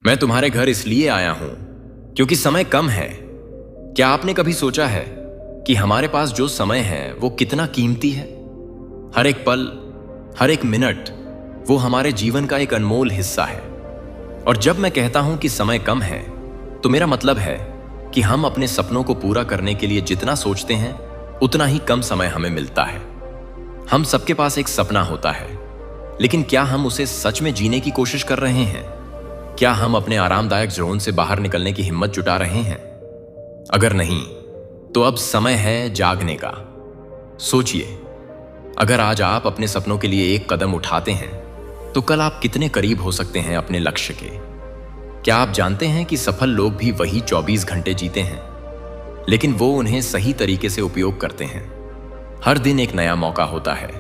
मैं तुम्हारे घर इसलिए आया हूं क्योंकि समय कम है। क्या आपने कभी सोचा है कि हमारे पास जो समय है वो कितना कीमती है? हर एक पल, हर एक मिनट वो हमारे जीवन का एक अनमोल हिस्सा है। और जब मैं कहता हूं कि समय कम है तो मेरा मतलब है कि हम अपने सपनों को पूरा करने के लिए जितना सोचते हैं उतना ही कम समय हमें मिलता है। हम सबके पास एक सपना होता है, लेकिन क्या हम उसे सच में जीने की कोशिश कर रहे हैं? क्या हम अपने आरामदायक जोन से बाहर निकलने की हिम्मत जुटा रहे हैं? अगर नहीं, तो अब समय है जागने का। सोचिए, अगर आज आप अपने सपनों के लिए एक कदम उठाते हैं तो कल आप कितने करीब हो सकते हैं अपने लक्ष्य के। क्या आप जानते हैं कि सफल लोग भी वही 24 घंटे जीते हैं, लेकिन वो उन्हें सही तरीके से उपयोग करते हैं। हर दिन एक नया मौका होता है,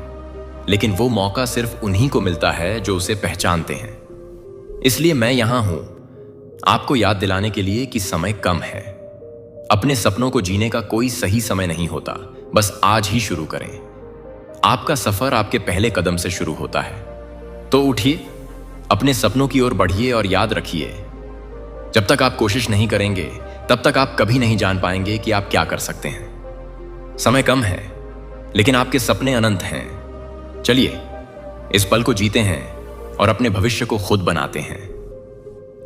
लेकिन वो मौका सिर्फ उन्हीं को मिलता है जो उसे पहचानते हैं। इसलिए मैं यहां हूं आपको याद दिलाने के लिए कि समय कम है। अपने सपनों को जीने का कोई सही समय नहीं होता, बस आज ही शुरू करें। आपका सफर आपके पहले कदम से शुरू होता है। तो उठिए, अपने सपनों की ओर बढ़िए और याद रखिए, जब तक आप कोशिश नहीं करेंगे तब तक आप कभी नहीं जान पाएंगे कि आप क्या कर सकते हैं। समय कम है, लेकिन आपके सपने अनंत हैं। चलिए, इस पल को जीते हैं और अपने भविष्य को खुद बनाते हैं।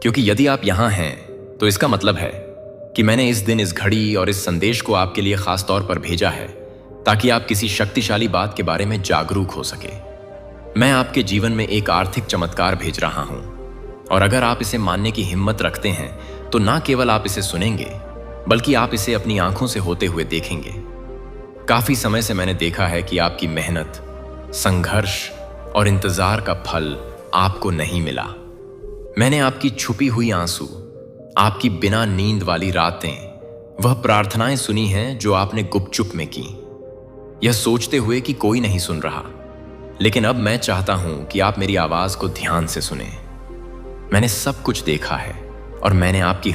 क्योंकि यदि आप यहां हैं तो इसका मतलब है कि मैंने इस दिन, इस घड़ी और इस संदेश को आपके लिए खास तौर पर भेजा है, ताकि आप किसी शक्तिशाली बात के बारे में जागरूक हो सके। मैं आपके जीवन में एक आर्थिक चमत्कार भेज रहा हूं, और अगर आप इसे मानने की हिम्मत रखते हैं तो ना केवल आप इसे सुनेंगे, बल्कि आप इसे अपनी आंखों से होते हुए देखेंगे। काफी समय से मैंने देखा है कि आपकी मेहनत, संघर्ष और इंतजार का फल आपको नहीं मिला। मैंने आपकी छुपी हुई आंसू, आपकी बिना नींद वाली रातें, वह प्रार्थनाएं सुनी हैं जो आपने गुपचुप में की, यह सोचते हुए कि कोई नहीं सुन रहा। लेकिन अब मैं चाहता हूं कि आप मेरी आवाज को ध्यान से सुने। मैंने सब कुछ देखा है, और मैंने आपकी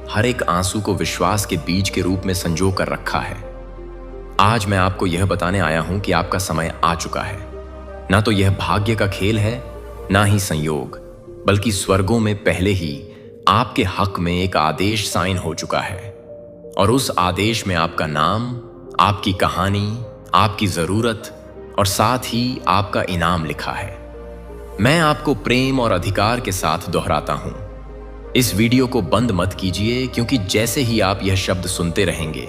हर एक आंसू को विश्वास के बीज के रूप में संजो कर रखा है। आज मैं आपको यह बताने आया हूं कि आपका समय आ चुका है। ना तो यह भाग्य का खेल है, ना ही संयोग, बल्कि स्वर्गों में पहले ही आपके हक में एक आदेश साइन हो चुका है। और उस आदेश में आपका नाम, आपकी कहानी, आपकी जरूरत और साथ ही आपका इनाम लिखा है। मैं आपको प्रेम और अधिकार के साथ दोहराता हूं, इस वीडियो को बंद मत कीजिए, क्योंकि जैसे ही आप यह शब्द सुनते रहेंगे,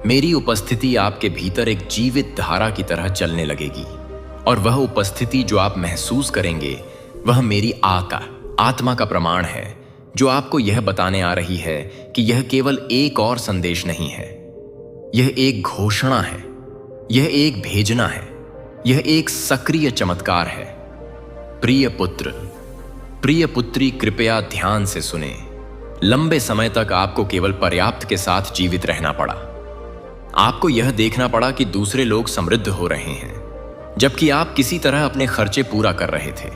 मेरी उपस्थिति आपके भीतर एक जीवित धारा की तरह चलने लगेगी। और वह उपस्थिति जो आप महसूस करेंगे, वह मेरी आत्मा का प्रमाण है, जो आपको यह बताने आ रही है कि यह केवल एक और संदेश नहीं है, यह एक घोषणा है, यह एक भेजना है, यह एक सक्रिय चमत्कार है। प्रिय पुत्र, प्रिय पुत्री, कृपया ध्यान से सुने। लंबे समय तक आपको केवल पर्याप्त के साथ जीवित रहना पड़ा। आपको यह देखना पड़ा कि दूसरे लोग समृद्ध हो रहे हैं, जबकि आप किसी तरह अपने खर्चे पूरा कर रहे थे।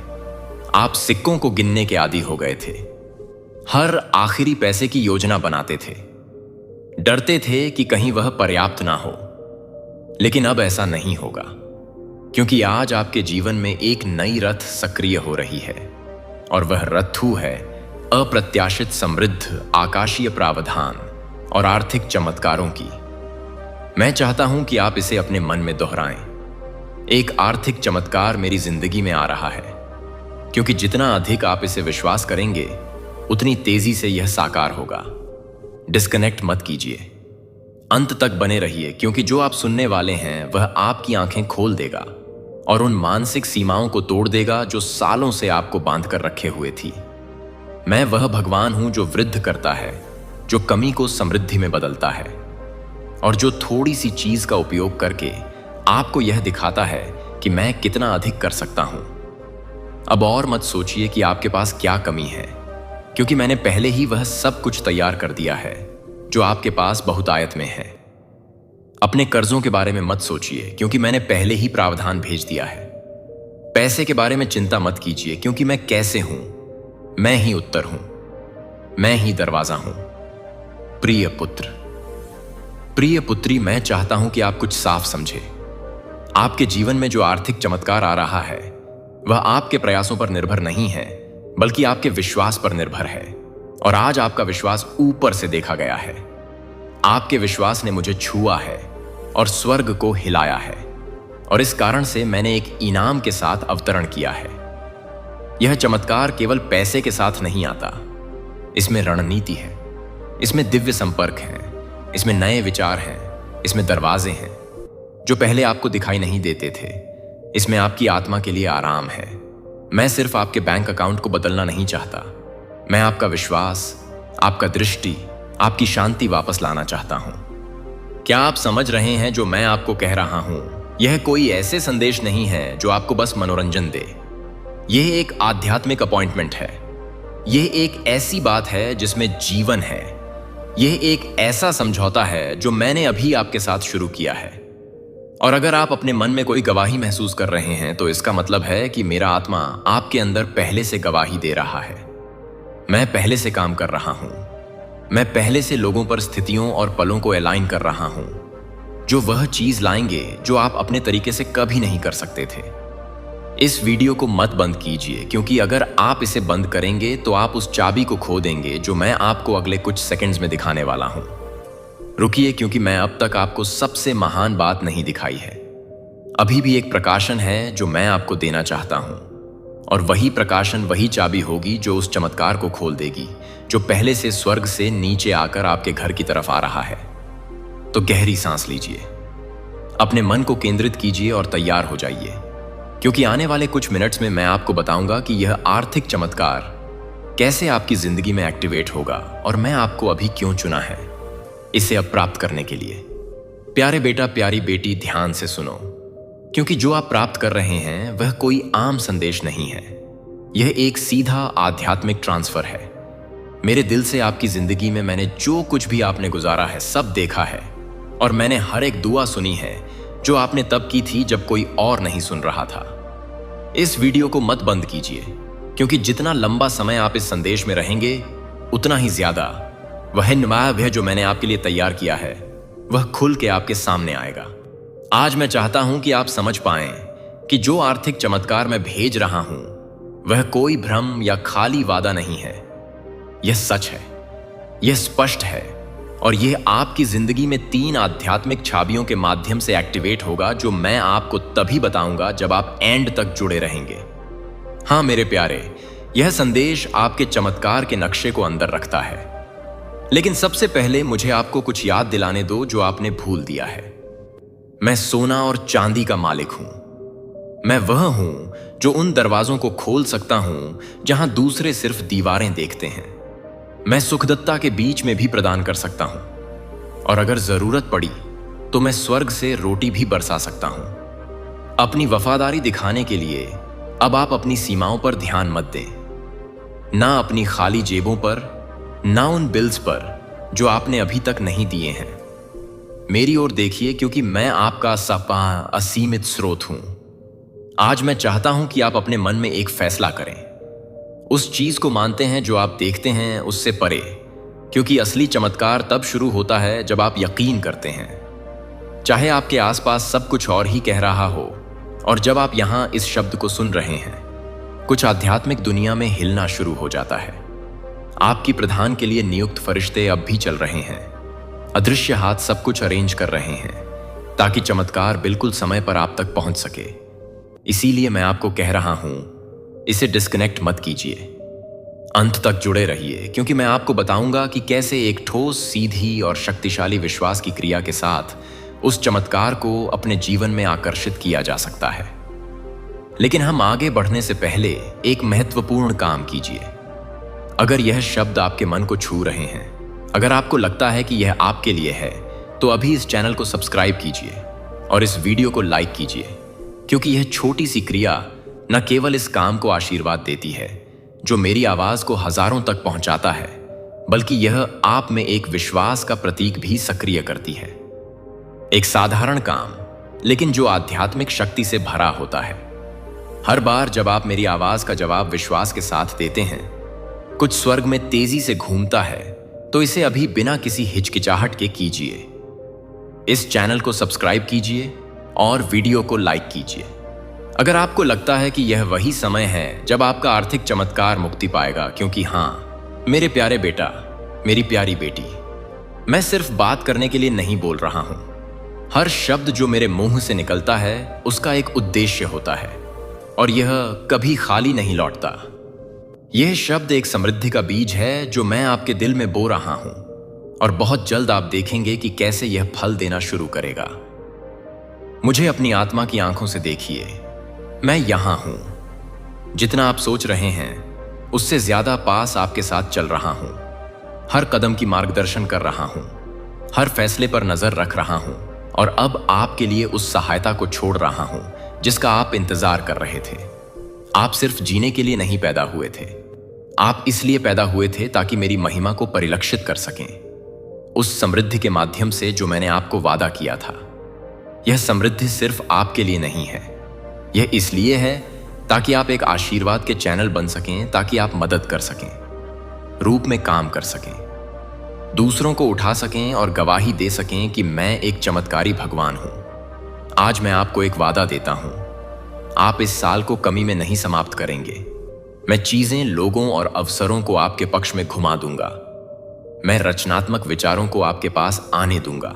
आप सिक्कों को गिनने के आदी हो गए थे, हर आखिरी पैसे की योजना बनाते थे, डरते थे कि कहीं वह पर्याप्त ना हो। लेकिन अब ऐसा नहीं होगा, क्योंकि आज आपके जीवन में एक नई रथ सक्रिय हो रही है, और वह रथू है अप्रत्याशित समृद्ध, आकाशीय प्रावधान और आर्थिक चमत्कारों की। मैं चाहता हूं कि आप इसे अपने मन में दोहराएं। एक आर्थिक चमत्कार मेरी जिंदगी में आ रहा है, क्योंकि जितना अधिक आप इसे विश्वास करेंगे, उतनी तेजी से यह साकार होगा। डिस्कनेक्ट मत कीजिए, अंत तक बने रहिए, क्योंकि जो आप सुनने वाले हैं वह आपकी आंखें खोल देगा और उन मानसिक सीमाओं को तोड़ देगा जो सालों से आपको बांध कर रखे हुए थी। मैं वह भगवान हूं जो वृद्ध करता है, जो कमी को समृद्धि में बदलता है, और जो थोड़ी सी चीज का उपयोग करके आपको यह दिखाता है कि मैं कितना अधिक कर सकता हूं। अब और मत सोचिए कि आपके पास क्या कमी है, क्योंकि मैंने पहले ही वह सब कुछ तैयार कर दिया है जो आपके पास बहुतायत में है। अपने कर्जों के बारे में मत सोचिए, क्योंकि मैंने पहले ही प्रावधान भेज दिया है। पैसे के बारे में चिंता मत कीजिए, क्योंकि मैं कैसे हूं, मैं ही उत्तर हूं, मैं ही दरवाजा हूं। प्रिय पुत्र, प्रिय पुत्री, मैं चाहता हूं कि आप कुछ साफ समझे। आपके जीवन में जो आर्थिक चमत्कार आ रहा है, वह आपके प्रयासों पर निर्भर नहीं है, बल्कि आपके विश्वास पर निर्भर है। और आज आपका विश्वास ऊपर से देखा गया है। आपके विश्वास ने मुझे छुआ है और स्वर्ग को हिलाया है, और इस कारण से मैंने एक इनाम के साथ अवतरण किया है। यह चमत्कार केवल पैसे के साथ नहीं आता, इसमें रणनीति है, इसमें दिव्य संपर्क है, इसमें नए विचार हैं, इसमें दरवाजे हैं जो पहले आपको दिखाई नहीं देते थे, इसमें आपकी आत्मा के लिए आराम है। मैं सिर्फ आपके बैंक अकाउंट को बदलना नहीं चाहता, मैं आपका विश्वास, आपका दृष्टि, आपकी शांति वापस लाना चाहता हूं। क्या आप समझ रहे हैं जो मैं आपको कह रहा हूं? यह कोई ऐसे संदेश नहीं है जो आपको बस मनोरंजन दे। यह एक आध्यात्मिक अपॉइंटमेंट है। यह एक ऐसी बात है जिसमें जीवन है। यह एक ऐसा समझौता है जो मैंने अभी आपके साथ शुरू किया है। और अगर आप अपने मन में कोई गवाही महसूस कर रहे हैं तो इसका मतलब है कि मेरा आत्मा आपके अंदर पहले से गवाही दे रहा है। मैं पहले से काम कर रहा हूं। मैं पहले से लोगों पर स्थितियों और पलों को अलाइन कर रहा हूं जो वह चीज लाएंगे जो आप अपने तरीके से कभी नहीं कर सकते थे। इस वीडियो को मत बंद कीजिए, क्योंकि अगर आप इसे बंद करेंगे तो आप उस चाबी को खो देंगे जो मैं आपको अगले कुछ सेकंड्स में दिखाने वाला हूं। रुकिए, क्योंकि मैं अब तक आपको सबसे महान बात नहीं दिखाई है। अभी भी एक प्रकाशन है जो मैं आपको देना चाहता हूं, और वही प्रकाशन, वही चाबी होगी जो उस चमत्कार को खोल देगी जो पहले से स्वर्ग से नीचे आकर आपके घर की तरफ आ रहा है। तो गहरी सांस लीजिए, अपने मन को केंद्रित कीजिए और तैयार हो जाइए, क्योंकि आने वाले कुछ मिनट्स में मैं आपको बताऊंगा कि यह आर्थिक चमत्कार कैसे आपकी जिंदगी में एक्टिवेट होगा, और मैं आपको अभी क्यों चुना है इसे अब प्राप्त करने के लिए। प्यारे बेटा, प्यारी बेटी, ध्यान से सुनो, क्योंकि जो आप प्राप्त कर रहे हैं वह कोई आम संदेश नहीं है। यह एक सीधा आध्यात्मिक ट्रांसफर है। मेरे दिल से आपकी जिंदगी में मैंने जो कुछ भी आपने गुजारा है सब देखा है, और मैंने हर एक दुआ सुनी है जो आपने तब की थी जब कोई और नहीं सुन रहा था। इस वीडियो को मत बंद कीजिए, क्योंकि जितना लंबा समय आप इस संदेश में रहेंगे उतना ही ज्यादा वह नुमाया जो मैंने आपके लिए तैयार किया है वह खुल के आपके सामने आएगा। आज मैं चाहता हूं कि आप समझ पाएं कि जो आर्थिक चमत्कार मैं भेज रहा हूं वह कोई भ्रम या खाली वादा नहीं है। यह सच है, यह स्पष्ट है, और यह आपकी जिंदगी में 3 आध्यात्मिक छाबियों के माध्यम से एक्टिवेट होगा जो मैं आपको तभी बताऊंगा जब आप एंड तक जुड़े रहेंगे। हां मेरे प्यारे, यह संदेश आपके चमत्कार के नक्शे को अंदर रखता है। लेकिन सबसे पहले मुझे आपको कुछ याद दिलाने दो जो आपने भूल दिया है। मैं सोना और चांदी का मालिक हूं। मैं वह हूं जो उन दरवाजों को खोल सकता हूं जहां दूसरे सिर्फ दीवारें देखते हैं। मैं सुखदत्ता के बीच में भी प्रदान कर सकता हूं, और अगर जरूरत पड़ी तो मैं स्वर्ग से रोटी भी बरसा सकता हूं। अपनी वफादारी दिखाने के लिए अब आप अपनी सीमाओं पर ध्यान मत दें, ना अपनी खाली जेबों पर, ना उन बिल्स पर जो आपने अभी तक नहीं दिए हैं। मेरी ओर देखिए, क्योंकि मैं आपका असीमित स्रोत हूं। आज मैं चाहता हूं कि आप अपने मन में एक फैसला करें। उस चीज को मानते हैं जो आप देखते हैं उससे परे, क्योंकि असली चमत्कार तब शुरू होता है जब आप यकीन करते हैं, चाहे आपके आसपास सब कुछ और ही कह रहा हो। और जब आप यहां इस शब्द को सुन रहे हैं, कुछ आध्यात्मिक दुनिया में हिलना शुरू हो जाता है। आपकी प्रधान के लिए नियुक्त फरिश्ते अब भी चल रहे हैं। अदृश्य हाथ सब कुछ अरेंज कर रहे हैं ताकि चमत्कार बिल्कुल समय पर आप तक पहुंच सके। इसीलिए मैं आपको कह रहा हूं, इसे डिस्कनेक्ट मत कीजिए, अंत तक जुड़े रहिए, क्योंकि मैं आपको बताऊंगा कि कैसे एक ठोस, सीधी और शक्तिशाली विश्वास की क्रिया के साथ उस चमत्कार को अपने जीवन में आकर्षित किया जा सकता है। लेकिन हम आगे बढ़ने से पहले एक महत्वपूर्ण काम कीजिए। अगर यह शब्द आपके मन को छू रहे हैं, अगर आपको लगता है कि यह आपके लिए है, तो अभी इस चैनल को सब्सक्राइब कीजिए और इस वीडियो को लाइक कीजिए, क्योंकि यह छोटी सी क्रिया न केवल इस काम को आशीर्वाद देती है जो मेरी आवाज को हजारों तक पहुंचाता है, बल्कि यह आप में एक विश्वास का प्रतीक भी सक्रिय करती है। एक साधारण काम, लेकिन जो आध्यात्मिक शक्ति से भरा होता है। हर बार जब आप मेरी आवाज का जवाब विश्वास के साथ देते हैं, कुछ स्वर्ग में तेजी से घूमता है, तो इसे अभी बिना किसी हिचकिचाहट के कीजिए। इस चैनल को सब्सक्राइब कीजिए और वीडियो को लाइक कीजिए। अगर आपको लगता है कि यह वही समय है जब आपका आर्थिक चमत्कार मुक्ति पाएगा, क्योंकि हाँ मेरे प्यारे बेटा, मेरी प्यारी बेटी, मैं सिर्फ बात करने के लिए नहीं बोल रहा हूं। हर शब्द जो मेरे मुंह से निकलता है उसका एक उद्देश्य होता है और यह कभी खाली नहीं लौटता। यह शब्द एक समृद्धि का बीज है जो मैं आपके दिल में बो रहा हूं और बहुत जल्द आप देखेंगे कि कैसे यह फल देना शुरू करेगा। मुझे अपनी आत्मा की आंखों से देखिए, मैं यहां हूं। जितना आप सोच रहे हैं उससे ज्यादा पास आपके साथ चल रहा हूं। हर कदम की मार्गदर्शन कर रहा हूं, हर फैसले पर नजर रख रहा हूं और अब आपके लिए उस सहायता को छोड़ रहा हूं जिसका आप इंतजार कर रहे थे। आप सिर्फ जीने के लिए नहीं पैदा हुए थे, आप इसलिए पैदा हुए थे ताकि मेरी महिमा को परिलक्षित कर सकें, उस समृद्धि के माध्यम से जो मैंने आपको वादा किया था। यह समृद्धि सिर्फ आपके लिए नहीं है, यह इसलिए है ताकि आप एक आशीर्वाद के चैनल बन सकें, ताकि आप मदद कर सकें, रूप में काम कर सकें, दूसरों को उठा सकें और गवाही दे सकें कि मैं एक चमत्कारी भगवान हूं। आज मैं आपको एक वादा देता हूं, आप इस साल को कमी में नहीं समाप्त करेंगे। मैं चीजें, लोगों और अवसरों को आपके पक्ष में घुमा दूंगा। मैं रचनात्मक विचारों को आपके पास आने दूंगा।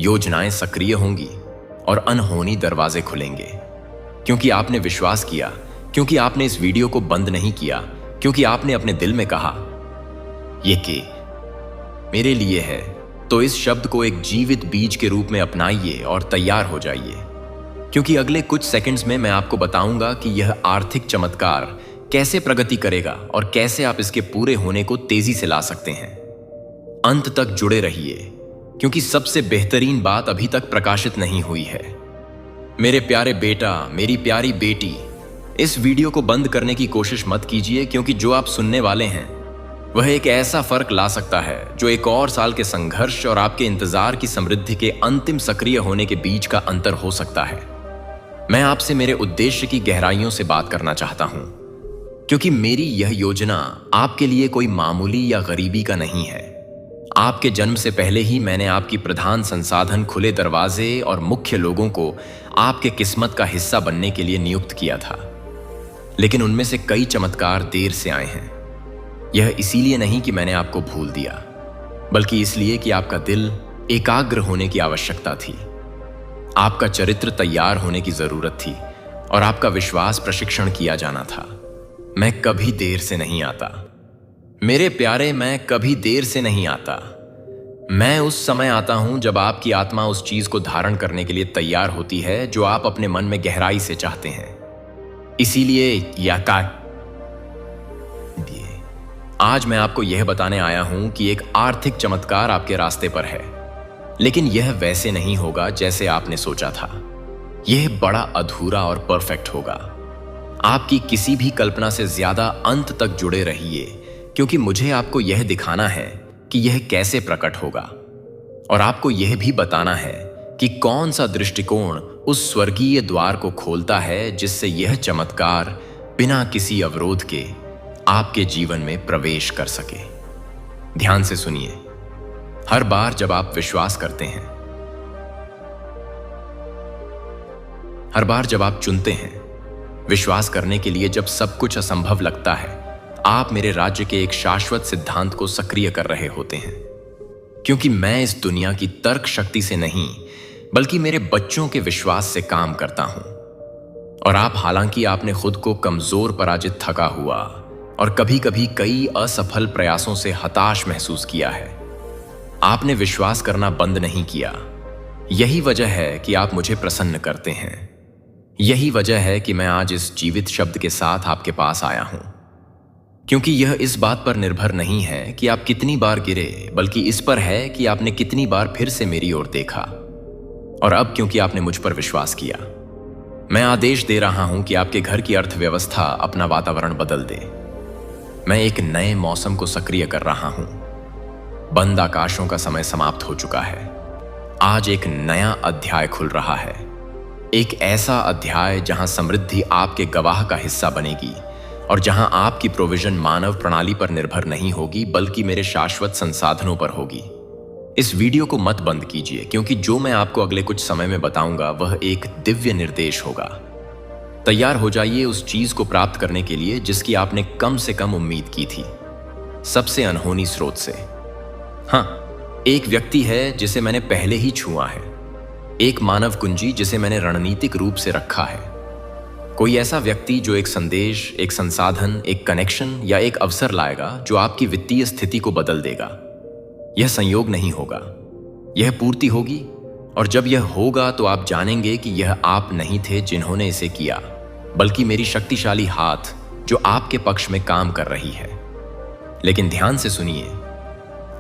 योजनाएं सक्रिय होंगी और अनहोनी दरवाजे खुलेंगे, क्योंकि आपने विश्वास किया, क्योंकि आपने इस वीडियो को बंद नहीं किया, क्योंकि आपने अपने दिल में कहा ये के मेरे लिए है। तो इस शब्द को एक जीवित बीज के रूप में अपनाइए और तैयार हो जाइए, क्योंकि अगले कुछ सेकंड्स में मैं आपको बताऊंगा कि यह आर्थिक चमत्कार कैसे प्रगति करेगा और कैसे आप इसके पूरे होने को तेजी से ला सकते हैं। अंत तक जुड़े रहिए, क्योंकि सबसे बेहतरीन बात अभी तक प्रकाशित नहीं हुई है। मेरे प्यारे बेटा, मेरी प्यारी बेटी, इस वीडियो को बंद करने की कोशिश मत कीजिए, क्योंकि जो आप सुनने वाले हैं वह एक ऐसा फर्क ला सकता है जो एक और साल के संघर्ष और आपके इंतजार की समृद्धि के अंतिम सक्रिय होने के बीच का अंतर हो सकता है। मैं आपसे मेरे उद्देश्य की गहराइयों से बात करना चाहता हूं, क्योंकि मेरी यह योजना आपके लिए कोई मामूली या गरीबी का नहीं है। आपके जन्म से पहले ही मैंने आपकी प्रधान संसाधन, खुले दरवाजे और मुख्य लोगों को आपके किस्मत का हिस्सा बनने के लिए नियुक्त किया था, लेकिन उनमें से कई चमत्कार देर से आए हैं। यह इसीलिए नहीं कि मैंने आपको भूल दिया, बल्कि इसलिए कि आपका दिल एकाग्र होने की आवश्यकता थी, आपका चरित्र तैयार होने की जरूरत थी और आपका विश्वास प्रशिक्षण किया जाना था। मैं कभी देर से नहीं आता मेरे प्यारे, मैं कभी देर से नहीं आता। मैं उस समय आता हूं जब आपकी आत्मा उस चीज को धारण करने के लिए तैयार होती है जो आप अपने मन में गहराई से चाहते हैं। इसीलिए आज मैं आपको यह बताने आया हूं कि एक आर्थिक चमत्कार आपके रास्ते पर है, लेकिन यह वैसे नहीं होगा जैसे आपने सोचा था। यह बड़ा अधूरा और परफेक्ट होगा। आपकी किसी भी कल्पना से ज्यादा अंत तक जुड़े रहिए, क्योंकि मुझे आपको यह दिखाना है कि यह कैसे प्रकट होगा, और आपको यह भी बताना है कि कौन सा दृष्टिकोण उस स्वर्गीय द्वार को खोलता है जिससे यह चमत्कार बिना किसी अवरोध के आपके जीवन में प्रवेश कर सके। ध्यान से सुनिए। हर बार जब आप विश्वास करते हैं, हर बार जब आप चुनते हैं विश्वास करने के लिए, जब सब कुछ असंभव लगता है, आप मेरे राज्य के एक शाश्वत सिद्धांत को सक्रिय कर रहे होते हैं। क्योंकि मैं इस दुनिया की तर्क शक्ति से नहीं, बल्कि मेरे बच्चों के विश्वास से काम करता हूं। और आप, हालांकि आपने खुद को कमजोर, पराजित, थका हुआ और कभी कभी कई असफल प्रयासों से हताश महसूस किया है, आपने विश्वास करना बंद नहीं किया। यही वजह है कि आप मुझे प्रसन्न करते हैं। यही वजह है कि मैं आज इस जीवित शब्द के साथ आपके पास आया हूं, क्योंकि यह इस बात पर निर्भर नहीं है कि आप कितनी बार गिरे, बल्कि इस पर है कि आपने कितनी बार फिर से मेरी ओर देखा। और अब क्योंकि आपने मुझ पर विश्वास किया, मैं आदेश दे रहा हूं कि आपके घर की अर्थव्यवस्था अपना वातावरण बदल दे। मैं एक नए मौसम को सक्रिय कर रहा हूं। बंद आकाशों का समय समाप्त हो चुका है। आज एक नया अध्याय खुल रहा है, एक ऐसा अध्याय जहां समृद्धि आपके गवाह का हिस्सा बनेगी और जहां आपकी प्रोविजन मानव प्रणाली पर निर्भर नहीं होगी, बल्कि मेरे शाश्वत संसाधनों पर होगी। इस वीडियो को मत बंद कीजिए, क्योंकि जो मैं आपको अगले कुछ समय में बताऊंगा वह एक दिव्य निर्देश होगा। तैयार हो जाइए उस चीज को प्राप्त करने के लिए जिसकी आपने कम से कम उम्मीद की थी, सबसे अनहोनी स्रोत से। हाँ, एक व्यक्ति है जिसे मैंने पहले ही छुआ है, एक मानव कुंजी जिसे मैंने रणनीतिक रूप से रखा है। कोई ऐसा व्यक्ति जो एक संदेश, एक संसाधन, एक कनेक्शन या एक अवसर लाएगा जो आपकी वित्तीय स्थिति को बदल देगा। यह संयोग नहीं होगा, यह पूर्ति होगी, और जब यह होगा तो आप जानेंगे कि यह आप नहीं थे जिन्होंने इसे किया, बल्कि मेरी शक्तिशाली हाथ जो आपके पक्ष में काम कर रही है। लेकिन ध्यान से सुनिए,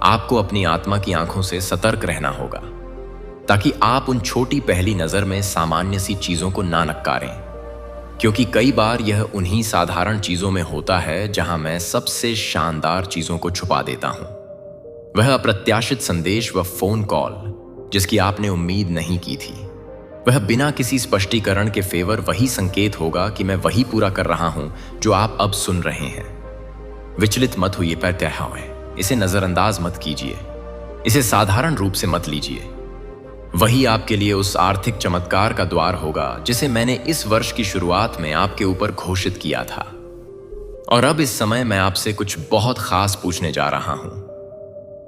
आपको अपनी आत्मा की आंखों से सतर्क रहना होगा ताकि आप उन छोटी पहली नजर में सामान्य सी चीजों को ना नकारें, क्योंकि कई बार यह उन्हीं साधारण चीजों में होता है जहां मैं सबसे शानदार चीजों को छुपा देता हूं। वह अप्रत्याशित संदेश व फोन कॉल जिसकी आपने उम्मीद नहीं की थी, वह बिना किसी स्पष्टीकरण के फेवर वही संकेत होगा कि मैं वही पूरा कर रहा हूं जो आप अब सुन रहे हैं। विचलित मत होइए, पर क्या है, इसे नजरअंदाज मत कीजिए, इसे साधारण रूप से मत लीजिए। वही आपके लिए उस आर्थिक चमत्कार का द्वार होगा जिसे मैंने इस वर्ष की शुरुआत में आपके ऊपर घोषित किया था। और अब इस समय मैं आपसे कुछ बहुत खास पूछने जा रहा हूं।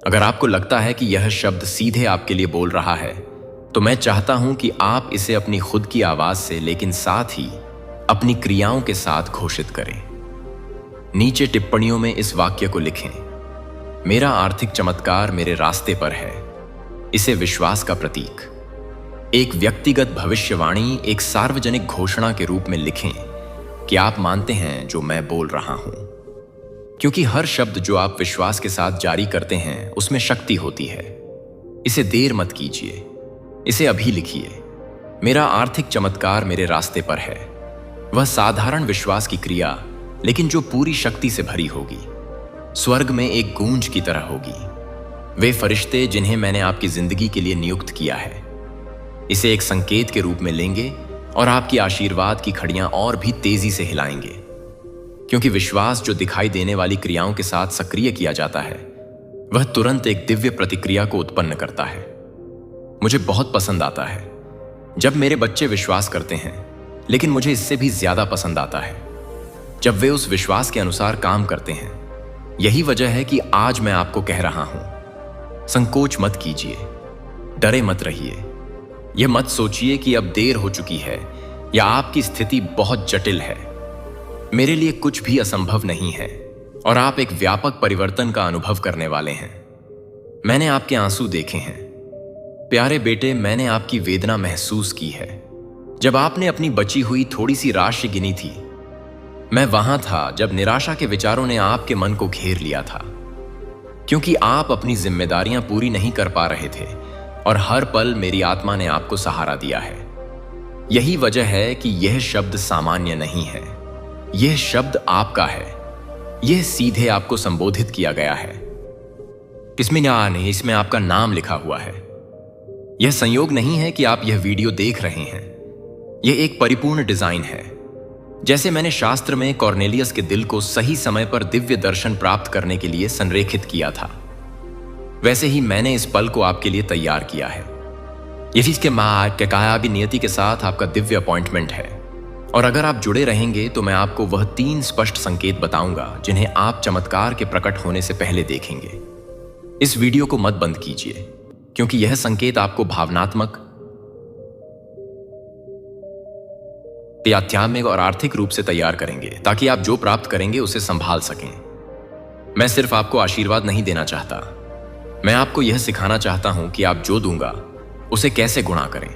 अगर आपको लगता है कि यह शब्द सीधे आपके लिए बोल रहा है, तो मैं चाहता हूं कि आप इसे अपनी खुद की आवाज से, लेकिन साथ ही अपनी क्रियाओं के साथ घोषित करें। नीचे टिप्पणियों में इस वाक्य को लिखें, मेरा आर्थिक चमत्कार मेरे रास्ते पर है। इसे विश्वास का प्रतीक, एक व्यक्तिगत भविष्यवाणी, एक सार्वजनिक घोषणा के रूप में लिखें कि आप मानते हैं जो मैं बोल रहा हूं, क्योंकि हर शब्द जो आप विश्वास के साथ जारी करते हैं उसमें शक्ति होती है। इसे देर मत कीजिए, इसे अभी लिखिए। मेरा आर्थिक चमत्कार मेरे रास्ते पर है। वह साधारण विश्वास की क्रिया, लेकिन जो पूरी शक्ति से भरी होगी, स्वर्ग में एक गूंज की तरह होगी। वे फरिश्ते जिन्हें मैंने आपकी जिंदगी के लिए नियुक्त किया है इसे एक संकेत के रूप में लेंगे और आपकी आशीर्वाद की खड़ियां और भी तेजी से हिलाएंगे, क्योंकि विश्वास जो दिखाई देने वाली क्रियाओं के साथ सक्रिय किया जाता है वह तुरंत एक दिव्य प्रतिक्रिया को उत्पन्न करता है। मुझे बहुत पसंद आता है जब मेरे बच्चे विश्वास करते हैं, लेकिन मुझे इससे भी ज्यादा पसंद आता है जब वे उस विश्वास के अनुसार काम करते हैं। यही वजह है कि आज मैं आपको कह रहा हूं, संकोच मत कीजिए, डरे मत रहिए। यह मत सोचिए कि अब देर हो चुकी है या आपकी स्थिति बहुत जटिल है। मेरे लिए कुछ भी असंभव नहीं है और आप एक व्यापक परिवर्तन का अनुभव करने वाले हैं। मैंने आपके आंसू देखे हैं प्यारे बेटे, मैंने आपकी वेदना महसूस की है जब आपने अपनी बची हुई थोड़ी सी राशि गिनी थी। मैं वहां था जब निराशा के विचारों ने आपके मन को घेर लिया था, क्योंकि आप अपनी जिम्मेदारियां पूरी नहीं कर पा रहे थे और हर पल मेरी आत्मा ने आपको सहारा दिया है। यही वजह है कि यह शब्द सामान्य नहीं है, यह शब्द आपका है। यह सीधे आपको संबोधित किया गया है। इसमें आपका नाम लिखा हुआ है। यह संयोग नहीं है कि आप यह वीडियो देख रहे हैं, यह एक परिपूर्ण डिजाइन है। जैसे मैंने शास्त्र में कॉर्नेलियस के दिल को सही समय पर दिव्य दर्शन प्राप्त करने के लिए संरेखित किया था, वैसे ही मैंने इस पल को आपके लिए तैयार किया है। यही इसके मार्ग के कायाबी नियति के साथ आपका दिव्य अपॉइंटमेंट है। और अगर आप जुड़े रहेंगे तो मैं आपको वह 3 स्पष्ट संकेत बताऊंगा जिन्हें आप चमत्कार के प्रकट होने से पहले देखेंगे। इस वीडियो को मत बंद कीजिए, क्योंकि यह संकेत आपको भावनात्मक, आध्यात्मिक और आर्थिक रूप से तैयार करेंगे ताकि आप जो प्राप्त करेंगे उसे संभाल सकें। मैं सिर्फ आपको आशीर्वाद नहीं देना चाहता, मैं आपको यह सिखाना चाहता हूं कि आप जो दूंगा उसे कैसे गुणा करें।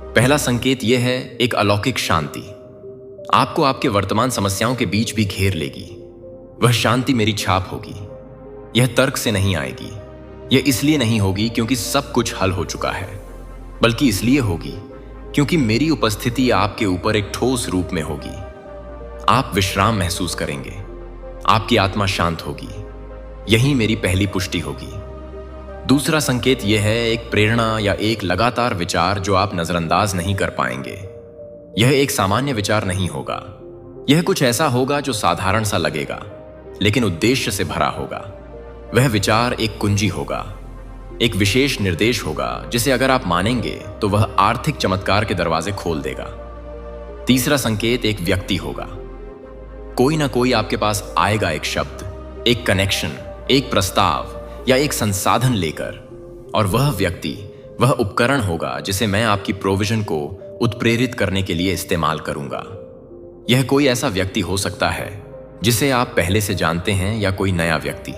पहला संकेत यह है एक अलौकिक शांति। आपको आपके वर्तमान समस्याओं के बीच भी घेर लेगी। वह शांति मेरी छाप होगी। यह तर्क से नहीं आएगी। यह इसलिए नहीं होगी क्योंकि सब कुछ हल हो चुका है, बल्कि इसलिए होगी क्योंकि मेरी उपस्थिति आपके ऊपर एक ठोस रूप में होगी। आप विश्राम महसूस करेंगे, आपकी आत्मा शांत होगी। यही मेरी पहली पुष्टि होगी। दूसरा संकेत यह है एक प्रेरणा या एक लगातार विचार जो आप नजरअंदाज नहीं कर पाएंगे। यह एक सामान्य विचार नहीं होगा। यह कुछ ऐसा होगा जो साधारण सा लगेगा, लेकिन उद्देश्य से भरा होगा। वह विचार एक कुंजी होगा, एक विशेष निर्देश होगा जिसे अगर आप मानेंगे तो वह आर्थिक चमत्कार के दरवाजे खोल देगा। तीसरा संकेत एक व्यक्ति होगा। कोई ना कोई आपके पास आएगा, एक शब्द, एक कनेक्शन, एक प्रस्ताव या एक संसाधन लेकर, और वह व्यक्ति, वह उपकरण होगा जिसे मैं आपकी प्रोविजन को उत्प्रेरित करने के लिए इस्तेमाल करूंगा। यह कोई ऐसा व्यक्ति हो सकता है जिसे आप पहले से जानते हैं या कोई नया व्यक्ति,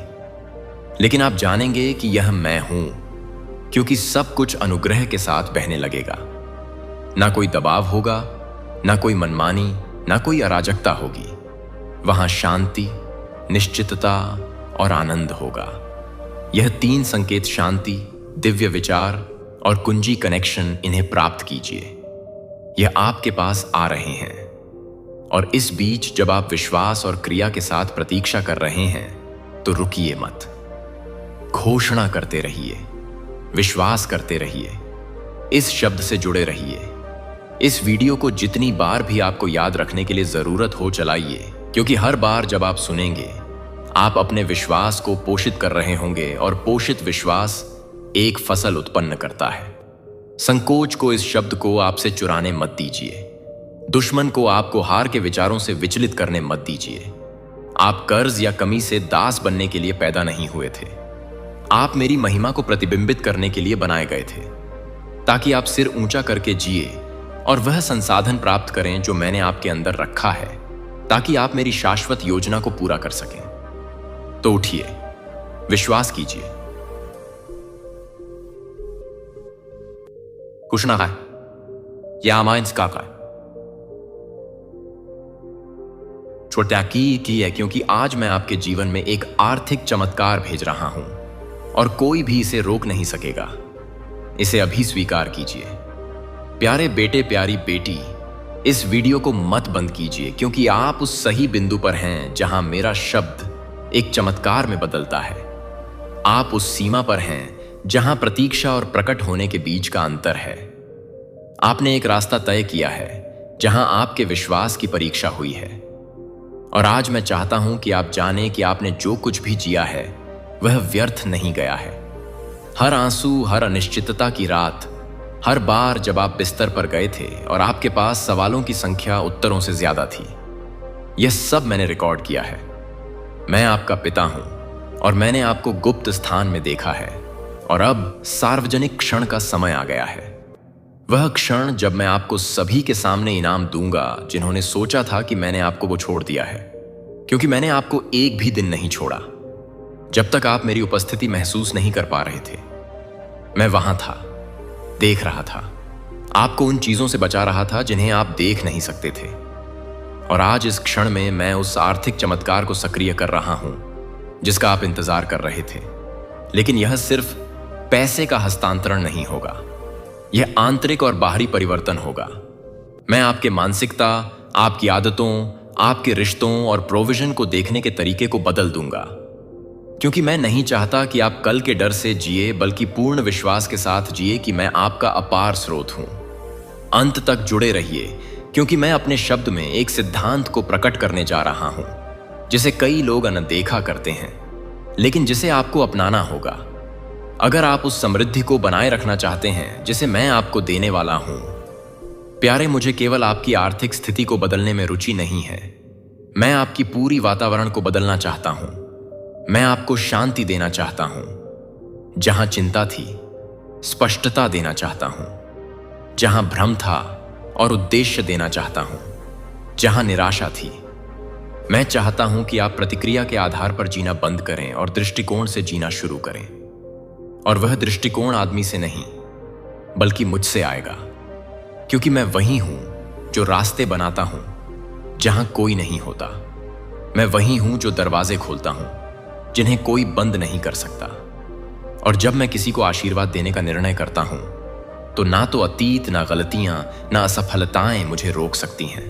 लेकिन आप जानेंगे कि यह मैं हूं, क्योंकि सब कुछ अनुग्रह के साथ बहने लगेगा। ना कोई दबाव होगा, ना कोई मनमानी, ना कोई अराजकता होगी। वहां शांति, निश्चितता और आनंद होगा। यह 3 संकेत, शांति, दिव्य विचार और कुंजी कनेक्शन, इन्हें प्राप्त कीजिए। यह आपके पास आ रहे हैं। और इस बीच जब आप विश्वास और क्रिया के साथ प्रतीक्षा कर रहे हैं तो रुकिए मत। घोषणा करते रहिए, विश्वास करते रहिए, इस शब्द से जुड़े रहिए। इस वीडियो को जितनी बार भी आपको याद रखने के लिए जरूरत हो चलाइए, क्योंकि हर बार जब आप सुनेंगे आप अपने विश्वास को पोषित कर रहे होंगे, और पोषित विश्वास एक फसल उत्पन्न करता है। संकोच को, इस शब्द को आपसे चुराने मत दीजिए। दुश्मन को आपको हार के विचारों से विचलित करने मत दीजिए। आप कर्ज या कमी से दास बनने के लिए पैदा नहीं हुए थे। आप मेरी महिमा को प्रतिबिंबित करने के लिए बनाए गए थे, ताकि आप सिर ऊंचा करके जिए और वह संसाधन प्राप्त करें जो मैंने आपके अंदर रखा है, ताकि आप मेरी शाश्वत योजना को पूरा कर सकें। तो उठिए, विश्वास कीजिए। कुशना है या माइंस का छोटा की है, क्योंकि आज मैं आपके जीवन में एक आर्थिक चमत्कार भेज रहा हूं और कोई भी इसे रोक नहीं सकेगा। इसे अभी स्वीकार कीजिए। प्यारे बेटे, प्यारी बेटी, इस वीडियो को मत बंद कीजिए, क्योंकि आप उस सही बिंदु पर हैं जहां मेरा शब्द एक चमत्कार में बदलता है। आप उस सीमा पर हैं जहां प्रतीक्षा और प्रकट होने के बीच का अंतर है। आपने एक रास्ता तय किया है जहां आपके विश्वास की परीक्षा हुई है। और आज मैं चाहता हूं कि आप जानें कि आपने जो कुछ भी जिया है वह व्यर्थ नहीं गया है। हर आंसू, हर अनिश्चितता की रात, हर बार जब आप बिस्तर पर गए थे और आपके पास सवालों की संख्या उत्तरों से ज्यादा थी, यह सब मैंने रिकॉर्ड किया है। मैं आपका पिता हूं और मैंने आपको गुप्त स्थान में देखा है, और अब सार्वजनिक क्षण का समय आ गया है। वह क्षण जब मैं आपको सभी के सामने इनाम दूंगा जिन्होंने सोचा था कि मैंने आपको वो छोड़ दिया है, क्योंकि मैंने आपको एक भी दिन नहीं छोड़ा। जब तक आप मेरी उपस्थिति महसूस नहीं कर पा रहे थे, मैं वहां था, देख रहा था, आपको उन चीजों से बचा रहा था जिन्हें आप देख नहीं सकते थे। और आज इस क्षण में मैं उस आर्थिक चमत्कार को सक्रिय कर रहा हूं जिसका आप इंतजार कर रहे थे। लेकिन यह सिर्फ पैसे का हस्तांतरण नहीं होगा, यह आंतरिक और बाहरी परिवर्तन होगा। मैं आपके मानसिकता, आपकी आदतों, आपके रिश्तों और प्रोविजन को देखने के तरीके को बदल दूंगा, क्योंकि मैं नहीं चाहता कि आप कल के डर से जिए, बल्कि पूर्ण विश्वास के साथ जिए कि मैं आपका अपार स्रोत हूं। अंत तक जुड़े रहिए, क्योंकि मैं अपने शब्द में एक सिद्धांत को प्रकट करने जा रहा हूं जिसे कई लोग अनदेखा करते हैं, लेकिन जिसे आपको अपनाना होगा अगर आप उस समृद्धि को बनाए रखना चाहते हैं जिसे मैं आपको देने वाला हूं। प्यारे, मुझे केवल आपकी आर्थिक स्थिति को बदलने में रुचि नहीं है। मैं आपकी पूरी वातावरण को बदलना चाहता हूं। मैं आपको शांति देना चाहता हूं जहां चिंता थी, स्पष्टता देना चाहता हूं जहां भ्रम था, और उद्देश्य देना चाहता हूं जहां निराशा थी। मैं चाहता हूं कि आप प्रतिक्रिया के आधार पर जीना बंद करें और दृष्टिकोण से जीना शुरू करें। और वह दृष्टिकोण आदमी से नहीं, बल्कि मुझसे आएगा, क्योंकि मैं वही हूं जो रास्ते बनाता हूं जहां कोई नहीं होता। मैं वही हूं जो दरवाजे खोलता हूं जिन्हें कोई बंद नहीं कर सकता। और जब मैं किसी को आशीर्वाद देने का निर्णय करता हूं, तो ना तो अतीत, ना गलतियां, ना असफलताएं मुझे रोक सकती हैं।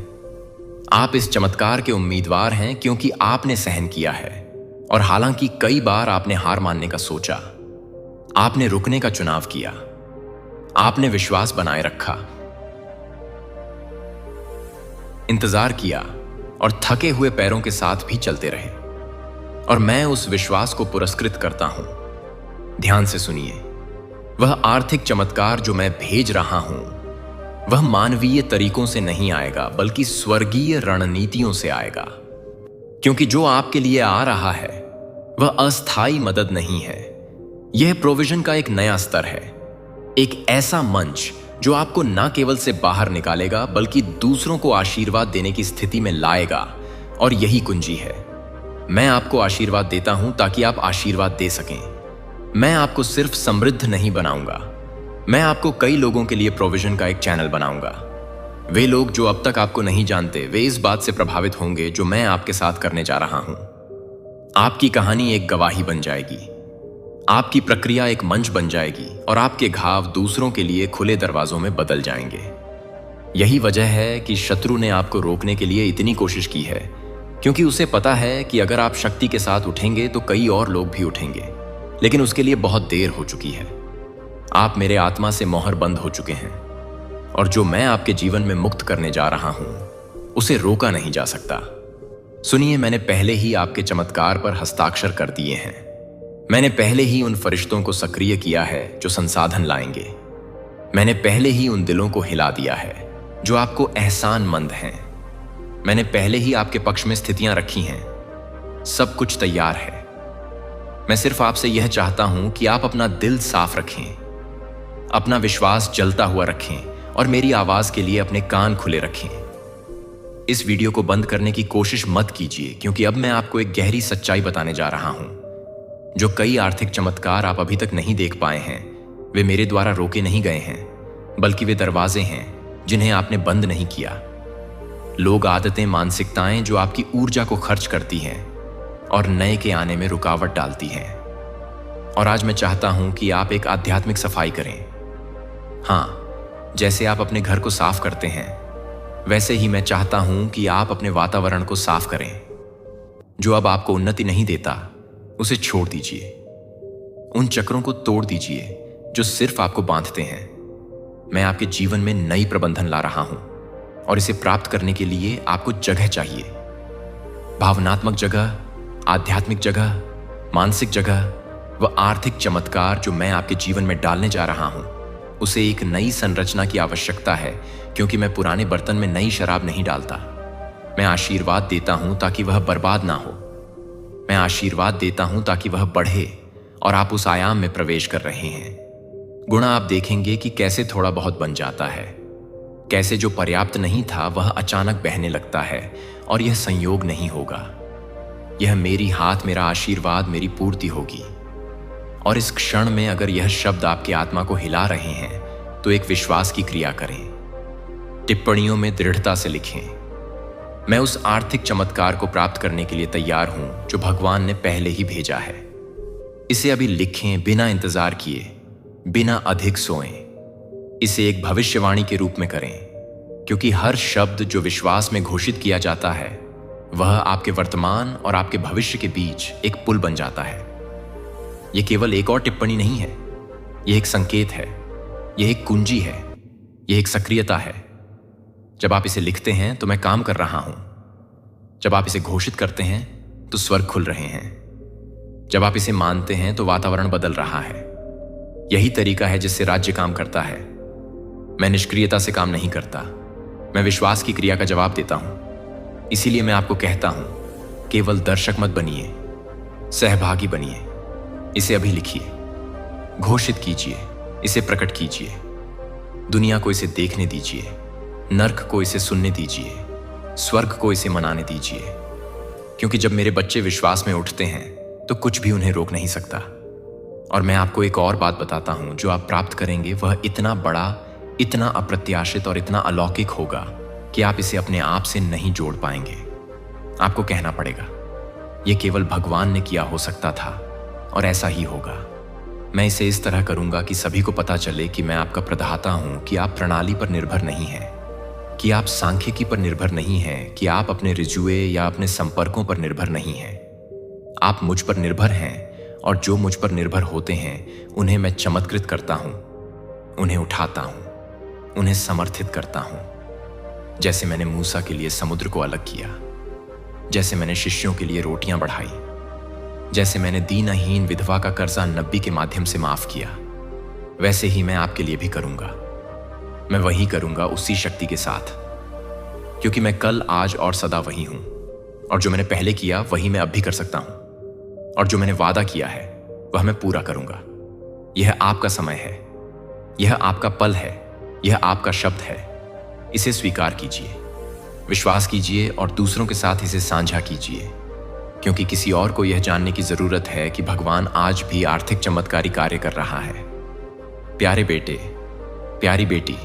आप इस चमत्कार के उम्मीदवार हैं क्योंकि आपने सहन किया है, और हालांकि कई बार आपने हार मानने का सोचा, आपने रुकने का चुनाव किया, आपने विश्वास बनाए रखा, इंतजार किया और थके हुए पैरों के साथ भी चलते रहे। और मैं उस विश्वास को पुरस्कृत करता हूं। ध्यान से सुनिए, वह आर्थिक चमत्कार जो मैं भेज रहा हूं वह मानवीय तरीकों से नहीं आएगा बल्कि स्वर्गीय रणनीतियों से आएगा। क्योंकि जो आपके लिए आ रहा है वह अस्थायी मदद नहीं है, यह प्रोविजन का एक नया स्तर है, एक ऐसा मंच जो आपको न केवल से बाहर निकालेगा बल्कि दूसरों को आशीर्वाद देने की स्थिति में लाएगा। और यही कुंजी है। मैं आपको आशीर्वाद देता हूं ताकि आप आशीर्वाद दे सकें। मैं आपको सिर्फ समृद्ध नहीं बनाऊंगा, मैं आपको कई लोगों के लिए प्रोविजन का एक चैनल बनाऊंगा। वे लोग जो अब तक आपको नहीं जानते, वे इस बात से प्रभावित होंगे जो मैं आपके साथ करने जा रहा हूं। आपकी कहानी एक गवाही बन जाएगी, आपकी प्रक्रिया एक मंच बन जाएगी और आपके घाव दूसरों के लिए खुले दरवाजों में बदल जाएंगे। यही वजह है कि शत्रु ने आपको रोकने के लिए इतनी कोशिश की है, क्योंकि उसे पता है कि अगर आप शक्ति के साथ उठेंगे तो कई और लोग भी उठेंगे, लेकिन उसके लिए बहुत देर हो चुकी है। आप मेरे आत्मा से मोहर बंद हो चुके हैं और जो मैं आपके जीवन में मुक्त करने जा रहा हूं उसे रोका नहीं जा सकता। सुनिए, मैंने पहले ही आपके चमत्कार पर हस्ताक्षर कर दिए हैं। मैंने पहले ही उन फरिश्तों को सक्रिय किया है जो संसाधन लाएंगे। मैंने पहले ही उन दिलों को हिला दिया है जो आपको एहसानमंद हैं। मैंने पहले ही आपके पक्ष में स्थितियां रखी हैं। सब कुछ तैयार है। मैं सिर्फ आपसे यह चाहता हूं कि आप अपना दिल साफ रखें, अपना विश्वास जलता हुआ रखें और मेरी आवाज के लिए अपने कान खुले रखें। इस वीडियो को बंद करने की कोशिश मत कीजिए, क्योंकि अब मैं आपको एक गहरी सच्चाई बताने जा रहा हूं। जो कई आर्थिक चमत्कार आप अभी तक नहीं देख पाए हैं, वे मेरे द्वारा रोके नहीं गए हैं, बल्कि वे दरवाजे हैं जिन्हें आपने बंद नहीं किया। लोग, आदतें, मानसिकताएं जो आपकी ऊर्जा को खर्च करती हैं और नए के आने में रुकावट डालती हैं। और आज मैं चाहता हूं कि आप एक आध्यात्मिक सफाई करें। हाँ, जैसे आप अपने घर को साफ करते हैं, वैसे ही मैं चाहता हूं कि आप अपने वातावरण को साफ करें। जो अब आपको उन्नति नहीं देता, उसे छोड़ दीजिए। उन चक्रों को तोड़ दीजिए जो सिर्फ आपको बांधते हैं। मैं आपके जीवन में नई प्रबंधन ला रहा हूं और इसे प्राप्त करने के लिए आपको जगह चाहिए। भावनात्मक जगह, आध्यात्मिक जगह, मानसिक जगह व आर्थिक चमत्कार जो मैं आपके जीवन में डालने जा रहा हूं, उसे एक नई संरचना की आवश्यकता है, क्योंकि मैं पुराने बर्तन में नई शराब नहीं डालता। मैं आशीर्वाद देता हूं ताकि वह बर्बाद ना हो। मैं आशीर्वाद देता हूं ताकि वह बढ़े और आप उस आयाम में प्रवेश कर रहे हैं। गुणा आप देखेंगे कि कैसे थोड़ा बहुत बन जाता है, कैसे जो पर्याप्त नहीं था वह अचानक बहने लगता है, और यह संयोग नहीं होगा। यह मेरी हाथ, मेरा आशीर्वाद, मेरी पूर्ति होगी। और इस क्षण में अगर यह शब्द आपकी आत्मा को हिला रहे हैं तो एक विश्वास की क्रिया करें। टिप्पणियों में दृढ़ता से लिखें, मैं उस आर्थिक चमत्कार को प्राप्त करने के लिए तैयार हूं जो भगवान ने पहले ही भेजा है। इसे अभी लिखें, बिना इंतजार किए, बिना अधिक सोएं। इसे एक भविष्यवाणी के रूप में करें, क्योंकि हर शब्द जो विश्वास में घोषित किया जाता है वह आपके वर्तमान और आपके भविष्य के बीच एक पुल बन जाता है। यह केवल एक और टिप्पणी नहीं है, यह एक संकेत है, यह एक कुंजी है, यह एक सक्रियता है। जब आप इसे लिखते हैं तो मैं काम कर रहा हूं। जब आप इसे घोषित करते हैं तो स्वर्ग खुल रहे हैं। जब आप इसे मानते हैं तो वातावरण बदल रहा है। यही तरीका है जिससे राज्य काम करता है। मैं निष्क्रियता से काम नहीं करता, मैं विश्वास की क्रिया का जवाब देता हूं। इसीलिए मैं आपको कहता हूं, केवल दर्शक मत बनिए, सहभागी बनिए। इसे अभी लिखिए, घोषित कीजिए, इसे प्रकट कीजिए। दुनिया को इसे देखने दीजिए, नर्क को इसे सुनने दीजिए, स्वर्ग को इसे मनाने दीजिए। क्योंकि जब मेरे बच्चे विश्वास में उठते हैं तो कुछ भी उन्हें रोक नहीं सकता। और मैं आपको एक और बात बताता हूं, जो आप प्राप्त करेंगे वह इतना बड़ा, इतना अप्रत्याशित और इतना अलौकिक होगा कि आप इसे अपने आप से नहीं जोड़ पाएंगे। आपको कहना पड़ेगा, यह केवल भगवान ने किया हो सकता था और ऐसा ही होगा। मैं इसे इस तरह करूंगा कि सभी को पता चले कि मैं आपका प्रदाता हूं, कि आप प्रणाली पर निर्भर नहीं हैं, कि आप सांख्यिकी पर निर्भर नहीं हैं, कि आप अपने रिज्यूए या अपने संपर्कों पर निर्भर नहीं हैं। आप मुझ पर निर्भर हैं, और जो मुझ पर निर्भर होते हैं उन्हें मैं चमत्कृत करता हूं, उन्हें उठाता हूं, उन्हें समर्थित करता हूं। जैसे मैंने मूसा के लिए समुद्र को अलग किया, जैसे मैंने शिष्यों के लिए रोटियां बढ़ाई, जैसे मैंने दीनहीन विधवा का कर्जा नबी के माध्यम से माफ किया, वैसे ही मैं आपके लिए भी करूंगा। मैं वही करूंगा उसी शक्ति के साथ, क्योंकि मैं कल, आज और सदा वही हूं। और जो मैंने पहले किया वही मैं अब भी कर सकता हूं, और जो मैंने वादा किया है वह मैं पूरा करूंगा। यह आपका समय है, यह आपका पल है, यह आपका शब्द है। इसे स्वीकार कीजिए, विश्वास कीजिए और दूसरों के साथ इसे साझा कीजिए, क्योंकि किसी और को यह जानने की जरूरत है कि भगवान आज भी आर्थिक चमत्कारी कार्य कर रहा है। प्यारे बेटे, प्यारी बेटी,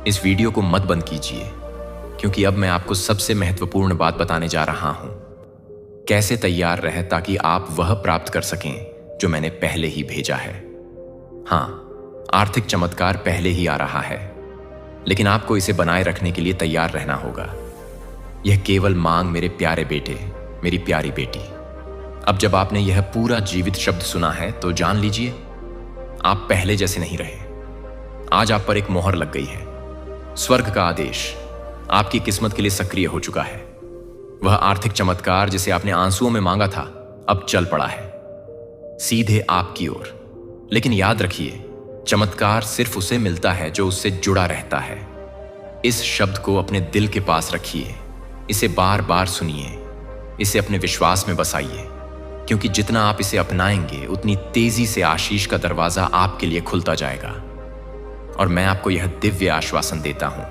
इस वीडियो को मत बंद कीजिए, क्योंकि अब मैं आपको सबसे महत्वपूर्ण बात बताने जा रहा हूं। कैसे तैयार रहें ताकि आप वह प्राप्त कर सकें जो मैंने पहले ही भेजा है। हां, आर्थिक चमत्कार पहले ही आ रहा है, लेकिन आपको इसे बनाए रखने के लिए तैयार रहना होगा। यह केवल मांग मेरे प्यारे बेटे, मेरी प्यारी बेटी। अब जब आपने यह पूरा जीवित शब्द सुना है तो जान लीजिए, आप पहले जैसे नहीं रहे। आज आप पर एक मोहर लग गई है। स्वर्ग का आदेश आपकी किस्मत के लिए सक्रिय हो चुका है। वह आर्थिक चमत्कार जिसे आपने आंसुओं में मांगा था अब चल पड़ा है, सीधे आपकी ओर। लेकिन याद रखिए, चमत्कार सिर्फ उसे मिलता है जो उससे जुड़ा रहता है। इस शब्द को अपने दिल के पास रखिए, इसे बार बार सुनिए, इसे अपने विश्वास में बसाइए, क्योंकि जितना आप इसे अपनाएंगे उतनी तेजी से आशीष का दरवाजा आपके लिए खुलता जाएगा। और मैं आपको यह दिव्य आश्वासन देता हूं,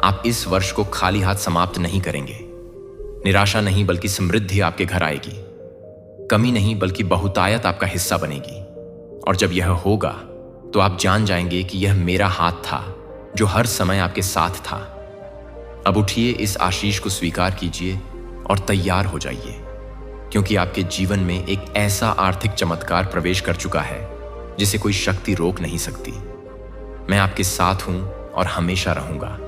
आप इस वर्ष को खाली हाथ समाप्त नहीं करेंगे। निराशा नहीं बल्कि समृद्धि आपके घर आएगी। कमी नहीं बल्कि बहुतायत आपका हिस्सा बनेगी। और जब यह होगा तो आप जान जाएंगे कि यह मेरा हाथ था जो हर समय आपके साथ था। अब उठिए, इस आशीष को स्वीकार कीजिए और तैयार हो जाइए, क्योंकि आपके जीवन में एक ऐसा आर्थिक चमत्कार प्रवेश कर चुका है जिसे कोई शक्ति रोक नहीं सकती। मैं आपके साथ हूं और हमेशा रहूंगा।